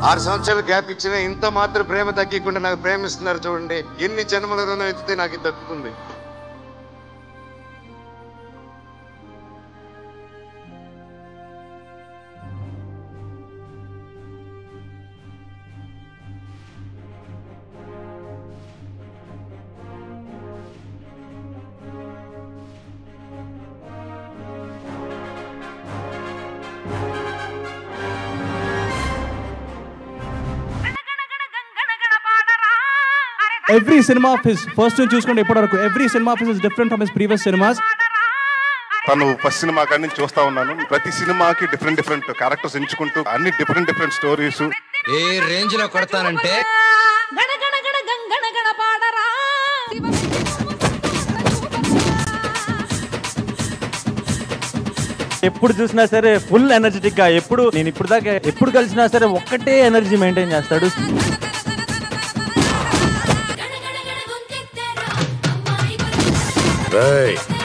6 సంవత్సరాలు గ్యాప్ ఇచ్చిన ఇంత మాత్రం ప్రేమ తగ్గకుండా నాకు ప్రేమిస్తున్నారు చూడండి. ఎన్ని జన్మల రుణం ఎత్తితే నాకు ఇది దక్కుతుంది. Every cinema of his first నుంచి చూసుకుంటే ఇప్పటి వరకు every cinema of his is different from his previous cinemas. తను ఫస్ట్ సినిమా కాడి నుంచి చూస్తా ఉన్నాను. ప్రతి సినిమాకి డిఫరెంట్ క్యారెక్టర్స్ ఎంచుకుంటూ అన్ని డిఫరెంట్ స్టోరీస్ ఏ రేంజ్ లో కొడతానంటే ఎప్పుడు చూసినా సరే ఫుల్ ఎనర్జెటిక్ గా, నేను ఇప్పుడు దాకా ఎప్పుడు కలిసినా సరే ఒక్కటే ఎనర్జీ మెయింటైన్ చేస్తాడు. Hey!